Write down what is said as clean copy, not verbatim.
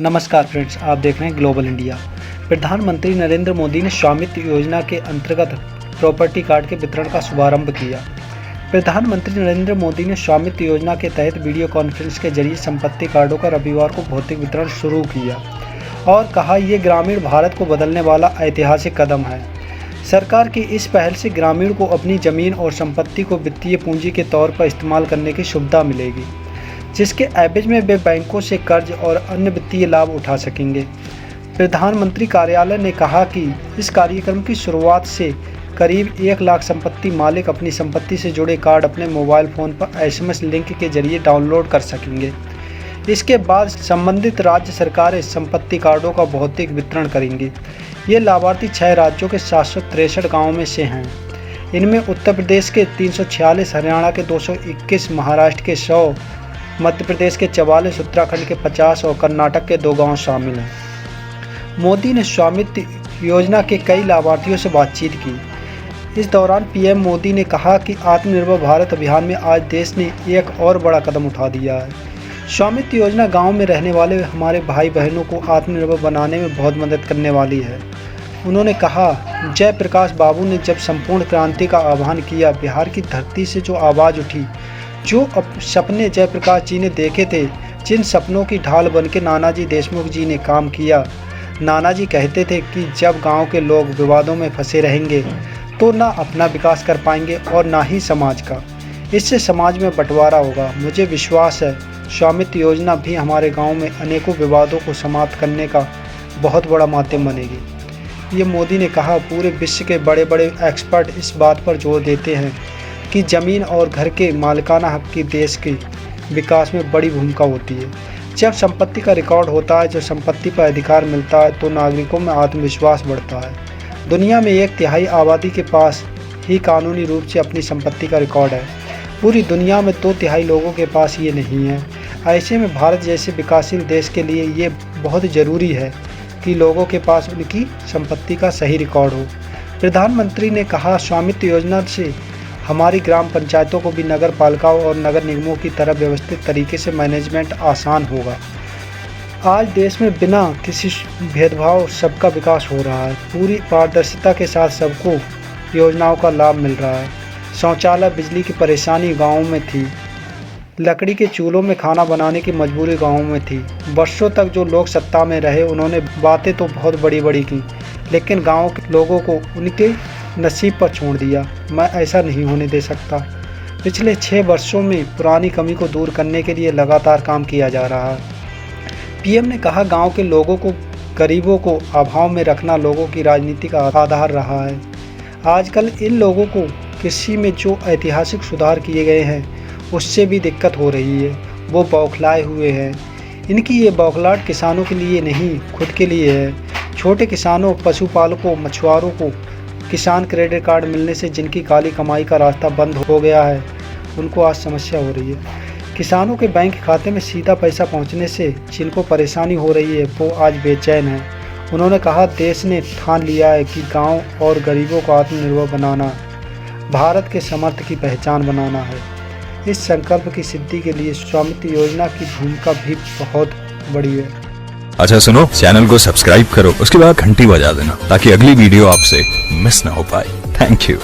नमस्कार फ्रेंड्स, आप देख रहे हैं ग्लोबल इंडिया। प्रधानमंत्री नरेंद्र मोदी ने स्वामित्व योजना के अंतर्गत प्रॉपर्टी कार्ड के वितरण का शुभारंभ किया। प्रधानमंत्री नरेंद्र मोदी ने स्वामित्व योजना के तहत वीडियो कॉन्फ्रेंस के जरिए संपत्ति कार्डों का रविवार को भौतिक वितरण शुरू किया और कहा, ये ग्रामीण भारत को बदलने वाला ऐतिहासिक कदम है। सरकार की इस पहल से ग्रामीण को अपनी जमीन और संपत्ति को वित्तीय पूंजी के तौर पर इस्तेमाल करने की सुविधा मिलेगी, जिसके एवज में वे बैंकों से कर्ज और अन्य वित्तीय लाभ उठा सकेंगे। प्रधानमंत्री कार्यालय ने कहा कि इस कार्यक्रम की शुरुआत से करीब 1 लाख संपत्ति मालिक अपनी संपत्ति से जुड़े कार्ड अपने मोबाइल फ़ोन पर SMS लिंक के जरिए डाउनलोड कर सकेंगे। इसके बाद संबंधित राज्य सरकारें संपत्ति कार्डों का भौतिक वितरण करेंगी। ये लाभार्थी 6 राज्यों के 763 गाँवों में से हैं। इनमें उत्तर प्रदेश के 346, हरियाणा के 221, महाराष्ट्र के 100, मध्य प्रदेश के 44, उत्तराखंड के 50 और कर्नाटक के 2 गांव शामिल हैं। मोदी ने स्वामित्व योजना के कई लाभार्थियों से बातचीत की। इस दौरान पीएम मोदी ने कहा कि आत्मनिर्भर भारत अभियान में आज देश ने एक और बड़ा कदम उठा दिया है। स्वामित्व योजना गांव में रहने वाले हमारे भाई बहनों को आत्मनिर्भर बनाने में बहुत मदद करने वाली है। उन्होंने कहा, जयप्रकाश बाबू ने जब संपूर्ण क्रांति का आह्वान किया, बिहार की धरती से जो आवाज़ उठी, जो सपने जयप्रकाश जी ने देखे थे, जिन सपनों की ढाल बनके नानाजी देशमुख जी ने काम किया। नानाजी कहते थे कि जब गांव के लोग विवादों में फंसे रहेंगे तो ना अपना विकास कर पाएंगे और ना ही समाज का। इससे समाज में बंटवारा होगा। मुझे विश्वास है स्वामित्व योजना भी हमारे गांव में अनेकों विवादों को समाप्त करने का बहुत बड़ा माध्यम बनेगी। ये मोदी ने कहा। पूरे विश्व के बड़े बड़े एक्सपर्ट इस बात पर जोर देते हैं कि ज़मीन और घर के मालिकाना हक की देश के विकास में बड़ी भूमिका होती है। जब संपत्ति का रिकॉर्ड होता है, जब संपत्ति पर अधिकार मिलता है, तो नागरिकों में आत्मविश्वास बढ़ता है। दुनिया में 1/3 आबादी के पास ही कानूनी रूप से अपनी संपत्ति का रिकॉर्ड है। पूरी दुनिया में 2/3 लोगों के पास ये नहीं है। ऐसे में भारत जैसे विकासशील देश के लिए ये बहुत ज़रूरी है कि लोगों के पास उनकी संपत्ति का सही रिकॉर्ड हो। प्रधानमंत्री ने कहा, स्वामित्व योजना से हमारी ग्राम पंचायतों को भी नगर पालिकाओं और नगर निगमों की तरह व्यवस्थित तरीके से मैनेजमेंट आसान होगा। आज देश में बिना किसी भेदभाव सबका विकास हो रहा है। पूरी पारदर्शिता के साथ सबको योजनाओं का लाभ मिल रहा है। शौचालय, बिजली की परेशानी गाँवों में थी। लकड़ी के चूल्हों में खाना बनाने की मजबूरी गाँवों में थी। वर्षों तक जो लोग सत्ता में रहे, उन्होंने बातें तो बहुत बड़ी बड़ी की, लेकिन गाँव के लोगों को उनके नसीब पर छोड़ दिया। मैं ऐसा नहीं होने दे सकता। पिछले 6 वर्षों में पुरानी कमी को दूर करने के लिए लगातार काम किया जा रहा है। पीएम ने कहा, गांव के लोगों को, गरीबों को अभाव में रखना लोगों की राजनीति का आधार रहा है। आजकल इन लोगों को कृषि में जो ऐतिहासिक सुधार किए गए हैं, उससे भी दिक्कत हो रही है। वो बौखलाए हुए हैं। इनकी ये बौखलाहट किसानों के लिए नहीं, खुद के लिए है। छोटे किसानों, पशुपालकों, मछुआरों को किसान क्रेडिट कार्ड मिलने से जिनकी काली कमाई का रास्ता बंद हो गया है, उनको आज समस्या हो रही है। किसानों के बैंक खाते में सीधा पैसा पहुंचने से जिनको परेशानी हो रही है, वो आज बेचैन हैं। उन्होंने कहा, देश ने ठान लिया है कि गांव और गरीबों को आत्मनिर्भर बनाना, भारत के समर्थ की पहचान बनाना है। इस संकल्प की सिद्धि के लिए स्वामित्व योजना की भूमिका भी बहुत बड़ी है। अच्छा सुनो, चैनल को सब्सक्राइब करो, उसके बाद घंटी बजा देना ताकि अगली वीडियो आपसे मिस ना हो पाए। Thank you.